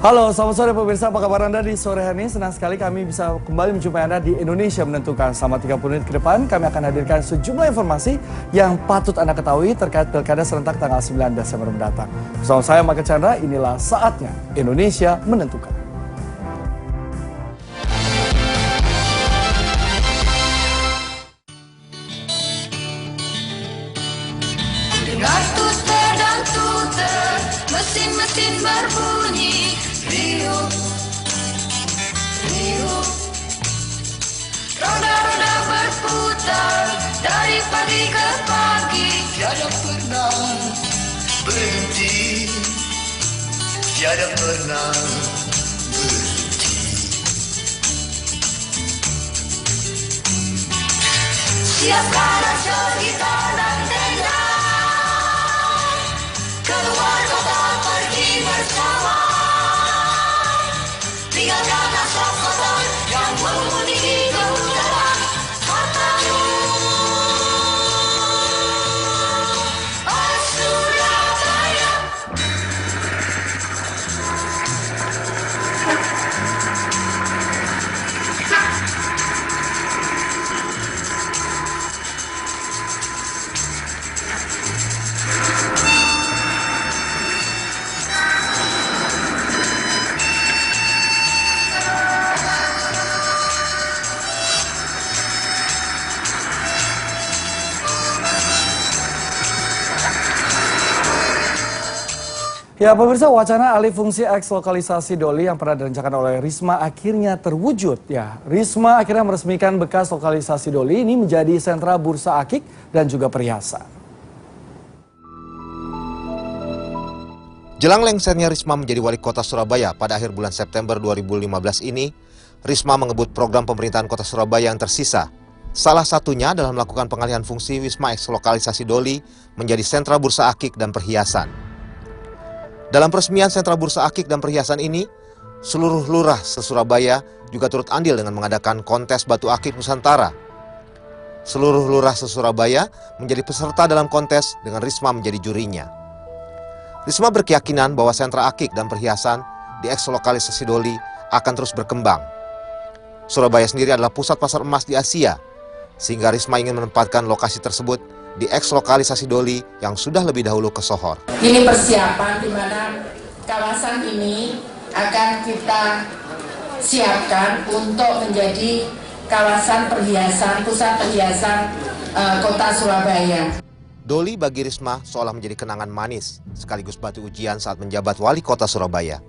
Halo, selamat sore pemirsa. Apa kabar Anda di sore hari ini? Senang sekali kami bisa kembali menjumpai Anda di Indonesia Menentukan. Selama 30 menit ke depan, kami akan hadirkan sejumlah informasi yang patut Anda ketahui terkait Pilkada serentak tanggal 9 Desember mendatang. Bersama saya, Maka Chandra, inilah saatnya Indonesia Menentukan. Ratus dan tuter, mesin-mesin berbunyi, riuh, riuh. Roda-roda berputar, dari pagi ke pagi, tiada pernah berhenti, tiada pernah berhenti. Siapkan asyik kita dan tenda, keluar kota pergi bersama, tinggalkan asap kotor yang menghuni hidup dalam matamu. Oh Surabaya, Ya, pemirsa, wacana alih fungsi eks lokalisasi Doli yang pernah direncanakan oleh Risma akhirnya terwujud. Ya, Risma akhirnya meresmikan bekas lokalisasi Doli ini menjadi sentra bursa akik dan juga perhiasan. Jelang lengsernya Risma menjadi wali kota Surabaya pada akhir bulan September 2015 ini, Risma mengebut program pemerintahan kota Surabaya yang tersisa. Salah satunya adalah melakukan pengalihan fungsi Wisma eks lokalisasi Doli menjadi sentra bursa akik dan perhiasan. Dalam peresmian sentra bursa akik dan perhiasan ini, seluruh lurah se-Surabaya juga turut andil dengan mengadakan kontes batu akik Nusantara. Seluruh lurah se-Surabaya menjadi peserta dalam kontes dengan Risma menjadi jurinya. Risma berkeyakinan bahwa sentra akik dan perhiasan di eks lokalisasi Doli akan terus berkembang. Surabaya sendiri adalah pusat pasar emas di Asia, sehingga Risma ingin menempatkan lokasi tersebut di eks lokalisasi Doli yang sudah lebih dahulu ke Sohor. Ini persiapan di mana kawasan ini akan kita siapkan untuk menjadi kawasan perhiasan, pusat perhiasan kota Surabaya. Doli bagi Risma seolah menjadi kenangan manis, sekaligus batu ujian saat menjabat wali kota Surabaya.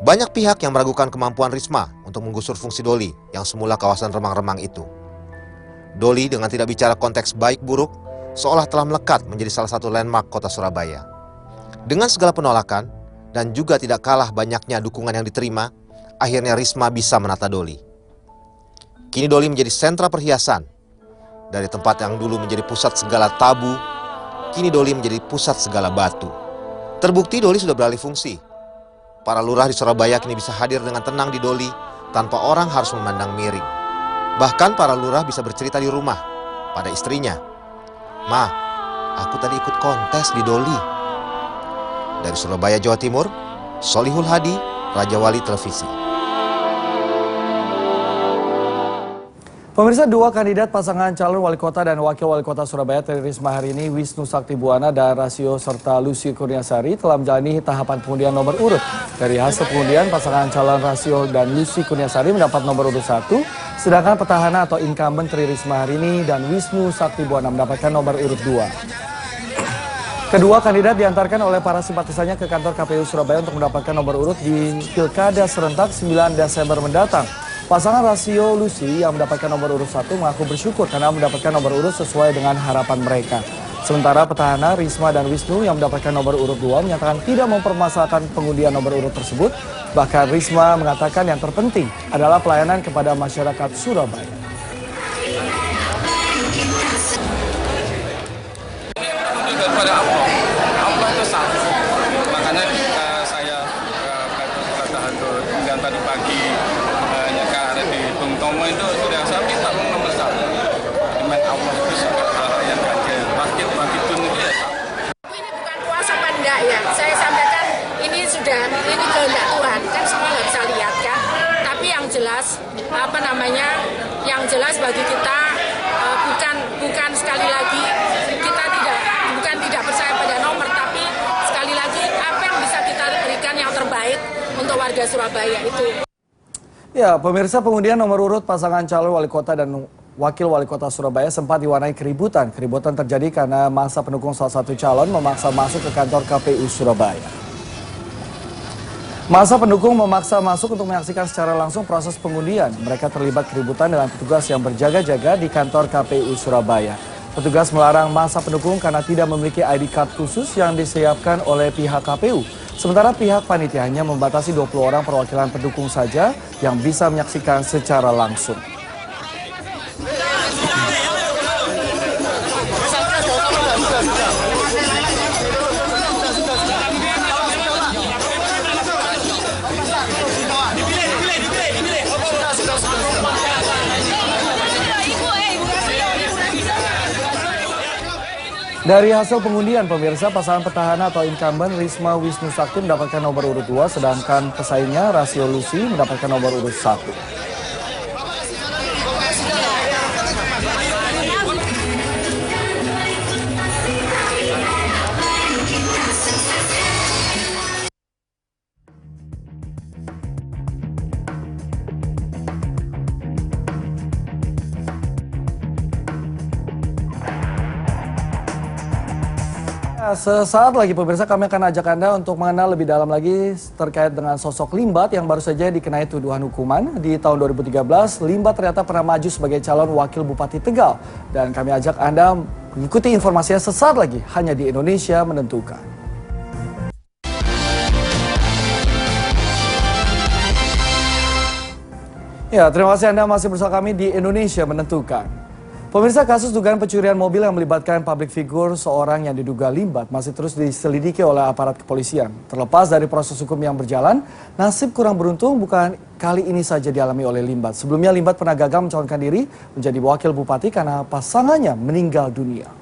Banyak pihak yang meragukan kemampuan Risma untuk menggusur fungsi Doli yang semula kawasan remang-remang itu. Doli dengan tidak bicara konteks baik buruk, seolah telah melekat menjadi salah satu landmark kota Surabaya. Dengan segala penolakan, dan juga tidak kalah banyaknya dukungan yang diterima, akhirnya Risma bisa menata Doli. Kini Doli menjadi sentra perhiasan. Dari tempat yang dulu menjadi pusat segala tabu, kini Doli menjadi pusat segala batu. Terbukti Doli sudah beralih fungsi. Para lurah di Surabaya kini bisa hadir dengan tenang di Doli, tanpa orang harus memandang miring. Bahkan para lurah bisa bercerita di rumah, pada istrinya, "Ma, aku tadi ikut kontes di Doli." Dari Surabaya, Jawa Timur, Solihul Hadi, Raja Wali Televisi. Pemirsa, dua kandidat pasangan calon wali kota dan wakil wali kota Surabaya Tri Risma hari ini, Wisnu Saktibuwana dan Rasio serta Lucy Kurniasari telah menjalani tahapan pengundian nomor urut. Dari hasil pengundian, pasangan calon Rasio dan Lucy Kurniasari mendapat nomor urut 1, sedangkan petahana atau incumbent Tri Risma hari ini dan Wisnu Saktibuwana mendapatkan nomor urut 2. Kedua kandidat diantarkan oleh para simpatisannya ke kantor KPU Surabaya untuk mendapatkan nomor urut di Pilkada serentak 9 Desember mendatang. Pasangan Rasio Lucy yang mendapatkan nomor urut 1 mengaku bersyukur karena mendapatkan nomor urut sesuai dengan harapan mereka. Sementara petahana Risma dan Wisnu yang mendapatkan nomor urut 2 menyatakan tidak mempermasalahkan pengundian nomor urut tersebut. Bahkan Risma mengatakan yang terpenting adalah pelayanan kepada masyarakat Surabaya. Kepada Allah itu satu. Makanya saya kata hantu dan tadi pagi nyekar di Bung Tomo itu sudah saya minta nomor 1. Iman Allah itu sangat hal yang ganjil. Rakit magitun itu ya. Ini bukan puas apa enggak ya? Saya sampaikan ini kehendak Tuhan. jelas yang jelas bagi kita bukan sekali lagi kita tidak percaya pada nomor, tapi sekali lagi apa yang bisa kita berikan yang terbaik untuk warga Surabaya itu. Ya, pemirsa, pengundian nomor urut pasangan calon wali kota dan wakil wali kota Surabaya sempat diwarnai keributan. Keributan terjadi karena masa pendukung salah satu calon memaksa masuk ke kantor KPU Surabaya. Masa pendukung memaksa masuk untuk menyaksikan secara langsung proses pengundian. Mereka terlibat keributan dengan petugas yang berjaga-jaga di kantor KPU Surabaya. Petugas melarang masa pendukung karena tidak memiliki ID card khusus yang disiapkan oleh pihak KPU. Sementara pihak panitia hanya membatasi 20 orang perwakilan pendukung saja yang bisa menyaksikan secara langsung. Dari hasil pengundian, pemirsa, pasangan petahana atau incumbent Risma Wisnu Sakti mendapatkan nomor urut 2, sedangkan pesaingnya Rasio Lusi mendapatkan nomor urut 1. Sesaat lagi pemirsa kami akan ajak Anda untuk mengenal lebih dalam lagi terkait dengan sosok Limbat yang baru saja dikenai tuduhan hukuman. Di tahun 2013, Limbat ternyata pernah maju sebagai calon wakil Bupati Tegal. Dan kami ajak Anda mengikuti informasinya sesaat lagi hanya di Indonesia Menentukan. Ya, terima kasih Anda masih bersama kami di Indonesia Menentukan. Pemirsa, kasus dugaan pencurian mobil yang melibatkan publik figur seorang yang diduga Limbat masih terus diselidiki oleh aparat kepolisian. Terlepas dari proses hukum yang berjalan, nasib kurang beruntung bukan kali ini saja dialami oleh Limbat. Sebelumnya Limbat pernah gagal mencalonkan diri menjadi wakil bupati karena pasangannya meninggal dunia.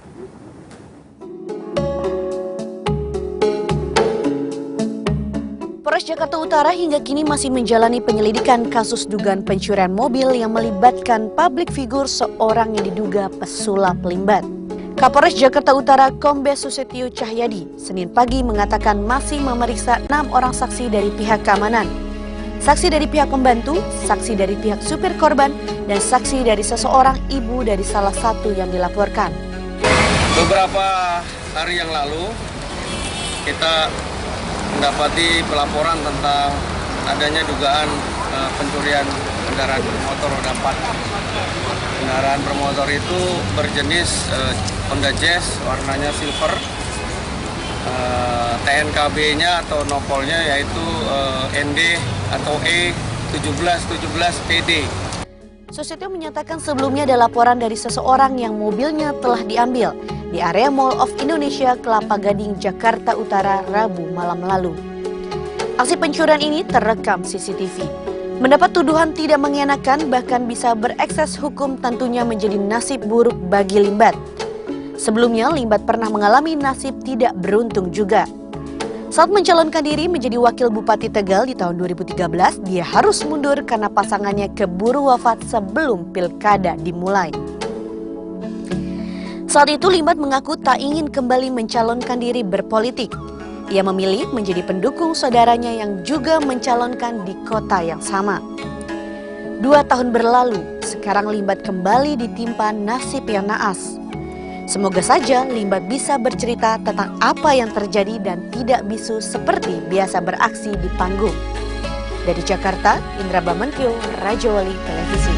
Polres Jakarta Utara hingga kini masih menjalani penyelidikan kasus dugaan pencurian mobil yang melibatkan publik figur seorang yang diduga pesulap Limbat. Kapolres Jakarta Utara Kombes Susetio Cahyadi Senin pagi mengatakan masih memeriksa 6 orang saksi dari pihak keamanan, saksi dari pihak pembantu, saksi dari pihak supir korban, dan saksi dari seseorang ibu dari salah satu yang dilaporkan. Beberapa hari yang lalu kita mendapati pelaporan tentang adanya dugaan pencurian kendaraan bermotor roda 4. Kendaraan bermotor itu berjenis Honda Jazz, warnanya silver. TNKB-nya atau nopolnya yaitu ND atau E1717PD. Susetio menyatakan sebelumnya ada laporan dari seseorang yang mobilnya telah diambil di area Mall of Indonesia Kelapa Gading, Jakarta Utara, Rabu malam lalu. Aksi pencurian ini terekam CCTV. Mendapat tuduhan tidak mengenakan bahkan bisa berekses hukum tentunya menjadi nasib buruk bagi Limbat. Sebelumnya Limbat pernah mengalami nasib tidak beruntung juga. Saat mencalonkan diri menjadi wakil Bupati Tegal di tahun 2013, dia harus mundur karena pasangannya keburu wafat sebelum pilkada dimulai. Saat itu Limbat mengaku tak ingin kembali mencalonkan diri berpolitik. Ia memilih menjadi pendukung saudaranya yang juga mencalonkan di kota yang sama. 2 tahun berlalu, sekarang Limbat kembali ditimpa nasib yang naas. Semoga saja Limbat bisa bercerita tentang apa yang terjadi dan tidak bisu seperti biasa beraksi di panggung. Dari Jakarta, Indra Bamenkyo, Raja Wali Televisi.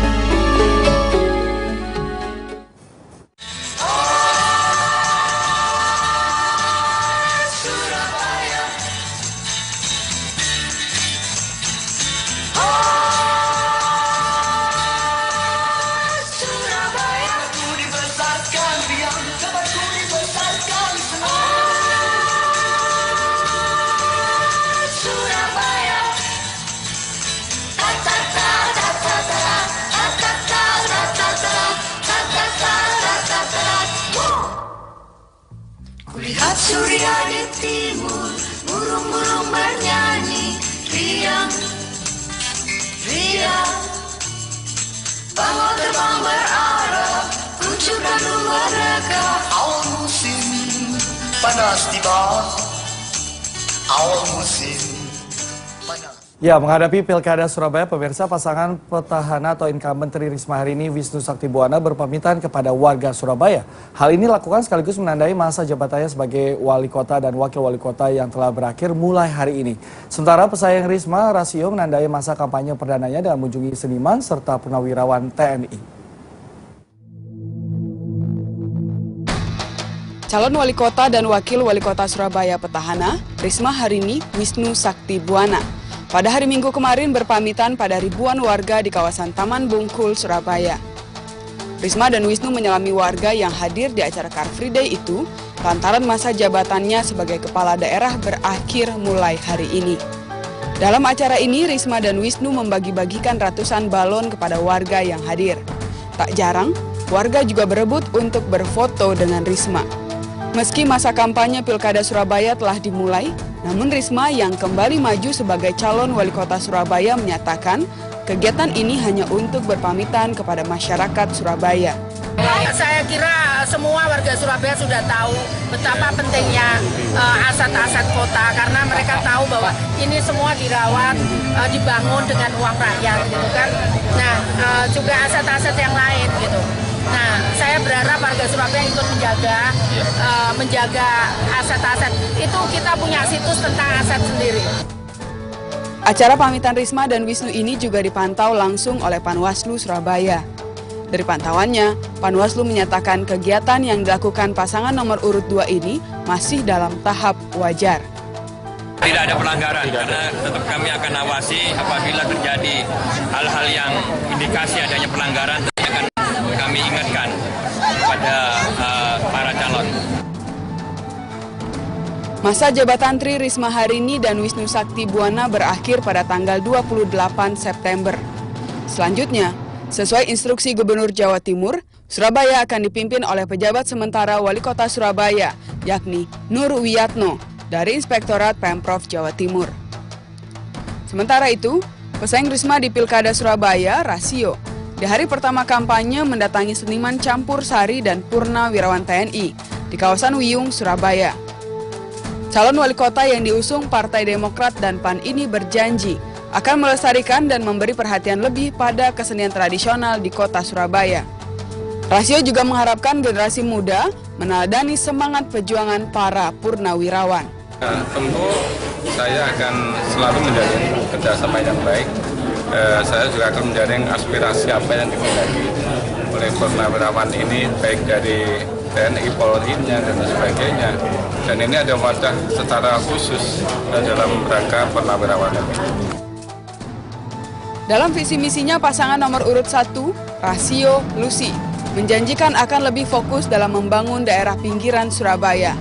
Bawa terbang berarah, lucu dan mereka. Awal musim panas tiba, awal musim panas. Ya, menghadapi Pilkada Surabaya, pemirsa pasangan petahana atau incumbent Tri Risma hari ini Wisnu Saktibuwana berpamitan kepada warga Surabaya. Hal ini dilakukan sekaligus menandai masa jabatannya sebagai wali kota dan wakil wali kota yang telah berakhir mulai hari ini. Sementara pesaing Risma, Rasio, menandai masa kampanye perdananya dengan mengunjungi seniman serta purnawirawan TNI. Calon wali kota dan wakil wali kota Surabaya petahana, Risma hari ini Wisnu Saktibuwana. Pada hari Minggu kemarin berpamitan pada ribuan warga di kawasan Taman Bungkul, Surabaya. Risma dan Wisnu menyelami warga yang hadir di acara Car Free Day itu lantaran masa jabatannya sebagai kepala daerah berakhir mulai hari ini. Dalam acara ini, Risma dan Wisnu membagi-bagikan ratusan balon kepada warga yang hadir. Tak jarang, warga juga berebut untuk berfoto dengan Risma. Meski masa kampanye Pilkada Surabaya telah dimulai, namun Risma yang kembali maju sebagai calon wali kota Surabaya menyatakan kegiatan ini hanya untuk berpamitan kepada masyarakat Surabaya. Saya kira semua warga Surabaya sudah tahu betapa pentingnya aset-aset kota karena mereka tahu bahwa ini semua dirawat, dibangun dengan uang rakyat, gitu kan. Nah, juga aset-aset yang lain gitu. Nah, saya berharap warga Surabaya ikut menjaga aset-aset. Itu kita punya situs tentang aset sendiri. Acara pamitan Risma dan Wisnu ini juga dipantau langsung oleh Panwaslu Surabaya. Dari pantauannya, Panwaslu menyatakan kegiatan yang dilakukan pasangan nomor urut 2 ini masih dalam tahap wajar. Tidak ada pelanggaran, karena tetap kami akan awasi apabila terjadi hal-hal yang indikasi adanya pelanggaran, akan kami ingatkan kepada para calon. Masa jabatan Tri Risma hari ini dan Wisnu Saktibuwana berakhir pada tanggal 28 September. Selanjutnya, sesuai instruksi Gubernur Jawa Timur, Surabaya akan dipimpin oleh pejabat sementara Wali Kota Surabaya, yakni Nur Wiyatno, dari Inspektorat Pemprov Jawa Timur. Sementara itu, pesaing Risma di Pilkada Surabaya, Rasio, di hari pertama kampanye mendatangi seniman campur sari dan purnawirawan TNI di kawasan Wiyung, Surabaya. Calon wali kota yang diusung Partai Demokrat dan PAN ini berjanji akan melestarikan dan memberi perhatian lebih pada kesenian tradisional di kota Surabaya. Rasio juga mengharapkan generasi muda meneladani semangat perjuangan para purnawirawan. Tentu saya akan selalu menjalin kerjasama yang baik. Saya juga akan menjaring aspirasi apa yang dimiliki oleh purnawirawan ini, baik dari TNI, Polri-nya, dan sebagainya. Dan ini ada wadah secara khusus dalam rangka purnawirawan ini. Dalam visi misinya, pasangan nomor urut 1, Rasio Lusi, menjanjikan akan lebih fokus dalam membangun daerah pinggiran Surabaya.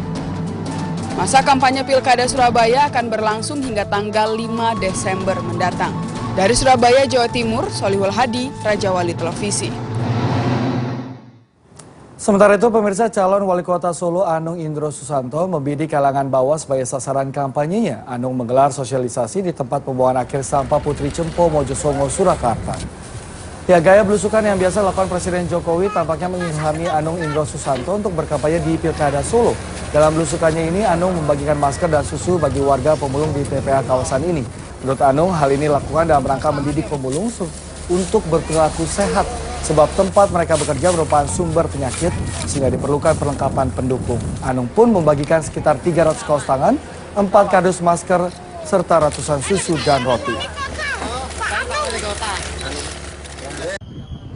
Masa kampanye Pilkada Surabaya akan berlangsung hingga tanggal 5 Desember mendatang. Dari Surabaya, Jawa Timur, Solihul Hadi, Raja Wali Televisi. Sementara itu, pemirsa, calon wali kota Solo Anung Indro Susanto membidik kalangan bawah sebagai sasaran kampanyenya. Anung menggelar sosialisasi di tempat pembuangan akhir sampah Putri Cempo, Mojosongo, Surakarta. Ya, gaya belusukan yang biasa dilakukan Presiden Jokowi tampaknya mengilhami Anung Indro Susanto untuk berkampanye di Pilkada Solo. Dalam belusukannya ini, Anung membagikan masker dan susu bagi warga pemulung di TPA kawasan ini. Menurut Anung, hal ini dilakukan dalam rangka mendidik pemulung untuk berperilaku sehat, sebab tempat mereka bekerja merupakan sumber penyakit sehingga diperlukan perlengkapan pendukung. Anung pun membagikan sekitar 300 kaos tangan, 4 kardus masker, serta ratusan susu dan roti.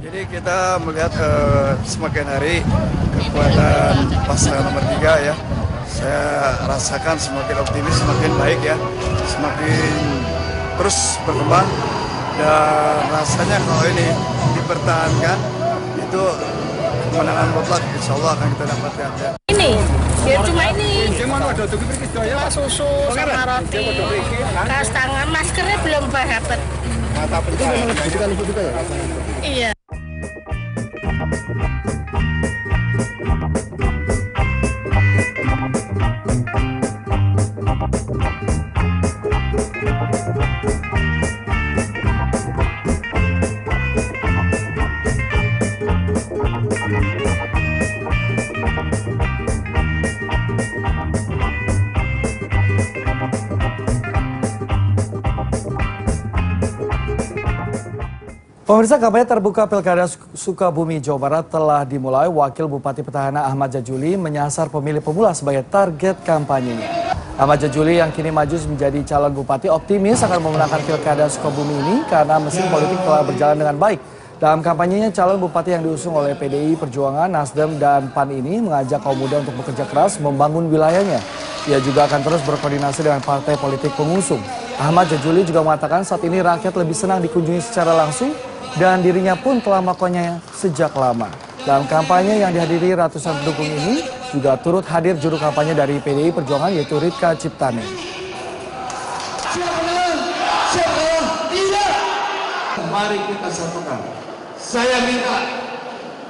Jadi kita melihat semakin hari kekuatan pasangan nomor 3 ya. Saya rasakan semakin optimis, semakin baik ya, semakin terus berkembang. Dan rasanya kalau ini dipertahankan itu kemenangan mutlak, insya Allah akan kita dapatkan ya. Ini, ya cuma ini. Susu sama roti, kaos tangan, maskernya belum dapat. Itu memang dibutuhkan ibu juga ya? Iya. Pemirsa, kampanye terbuka Pilkada Sukabumi, Jawa Barat telah dimulai. Wakil Bupati Petahana Ahmad Jajuli menyasar pemilih pemula sebagai target kampanyenya. Ahmad Jajuli yang kini maju menjadi calon bupati optimis akan memenangkan Pilkada Sukabumi ini karena mesin politik telah berjalan dengan baik. Dalam kampanyenya, calon bupati yang diusung oleh PDI Perjuangan, Nasdem, dan PAN ini mengajak kaum muda untuk bekerja keras membangun wilayahnya. Ia juga akan terus berkoordinasi dengan partai politik pengusung. Ahmad Jajuli juga mengatakan saat ini rakyat lebih senang dikunjungi secara langsung dan dirinya pun telah melakukannya sejak lama. Dalam kampanye yang dihadiri ratusan pendukung ini juga turut hadir juru kampanye dari PDI Perjuangan yaitu Ritka Ciptane. Mari kita satukan. Saya minta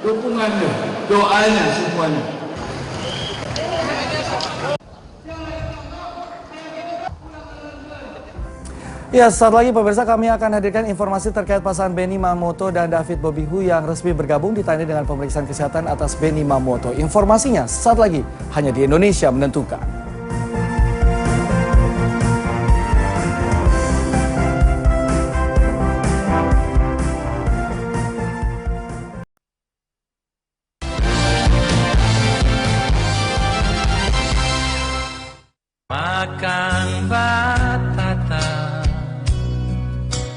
dukungannya, doanya semuanya. Ya, saat lagi pemirsa kami akan hadirkan informasi terkait pasangan Benny Mamoto dan David Bobihu yang resmi bergabung ditandai dengan pemeriksaan kesehatan atas Benny Mamoto. Informasinya saat lagi hanya di Indonesia Menentukan. Makan batata,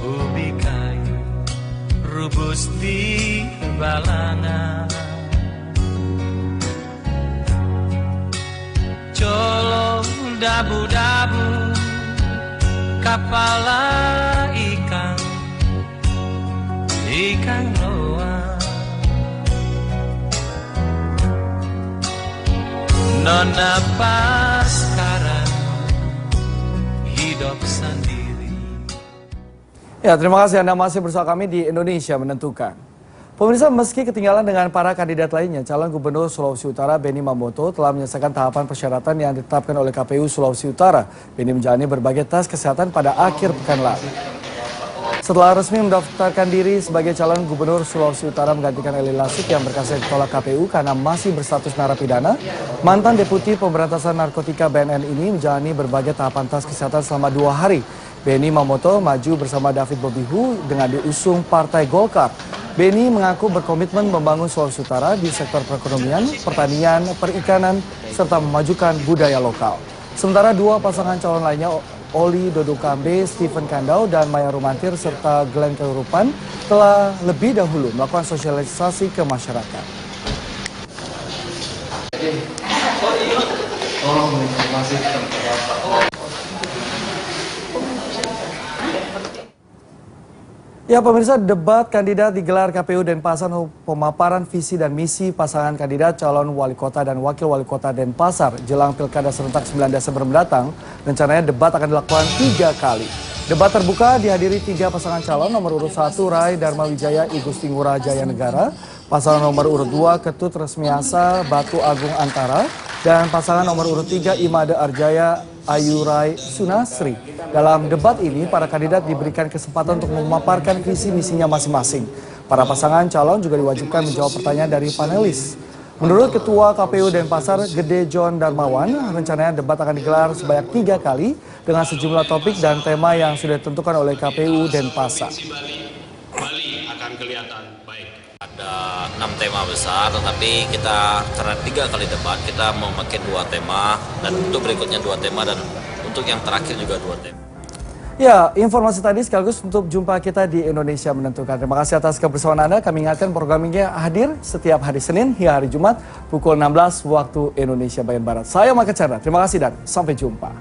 ubi kayu, rubus di balangan, colo dabu-dabu, kapala ikan loa, nona paskaran hidup sendiri. Ya, terima kasih Anda masih bersama kami di Indonesia Menentukan. Pemirsa, meski ketinggalan dengan para kandidat lainnya, calon Gubernur Sulawesi Utara Benny Mamoto telah menyelesaikan tahapan persyaratan yang ditetapkan oleh KPU Sulawesi Utara. Benny menjalani berbagai tes kesehatan pada akhir pekan lalu. Setelah resmi mendaftarkan diri sebagai calon Gubernur Sulawesi Utara menggantikan Eli Lasut yang berkasnya ditolak KPU karena masih berstatus narapidana, mantan Deputi Pemberantasan Narkotika BNN ini menjalani berbagai tahapan tes kesehatan selama 2 hari. Benny Mamoto maju bersama David Bobihu dengan diusung Partai Golkar. Benny mengaku berkomitmen membangun Sulawesi Utara di sektor perekonomian, pertanian, perikanan, serta memajukan budaya lokal. Sementara 2 pasangan calon lainnya, Oli Dodokambe, Stephen Kandau, dan Maya Rumantir, serta Glenn Kerupan, telah lebih dahulu melakukan sosialisasi ke masyarakat. Ya pemirsa, debat kandidat digelar KPU Denpasar untuk pemaparan visi dan misi pasangan kandidat calon wali kota dan wakil wali kota Denpasar jelang Pilkada serentak 9 Desember mendatang. Rencananya debat akan dilakukan 3 kali. Debat terbuka dihadiri 3 pasangan calon. Nomor urut 1 Rai Dharma Wijaya Igusti Ngurah Jaya Negara, pasangan nomor urut 2 Ketut Resmiasa Batu Agung Antara, dan pasangan nomor urut 3 Imade Arjaya Ayurai Sunasri. Dalam debat ini, para kandidat diberikan kesempatan untuk memaparkan visi misinya masing-masing. Para pasangan calon juga diwajibkan menjawab pertanyaan dari panelis. Menurut Ketua KPU Denpasar, Gede John Darmawan, rencananya debat akan digelar sebanyak 3 kali dengan sejumlah topik dan tema yang sudah ditentukan oleh KPU Denpasar. Bali akan kelihatan baik. Ada 6 tema besar, tetapi kita karena 3 kali debat, kita memakai 2 tema, dan untuk berikutnya 2 tema, dan untuk yang terakhir juga 2 tema. Ya, informasi tadi sekaligus untuk jumpa kita di Indonesia Menentukan. Terima kasih atas kebersamaan Anda. Kami ingatkan programnya hadir setiap hari Senin hingga hari Jumat pukul 16 waktu Indonesia bagian Barat. Saya Maka Chandra, terima kasih dan sampai jumpa.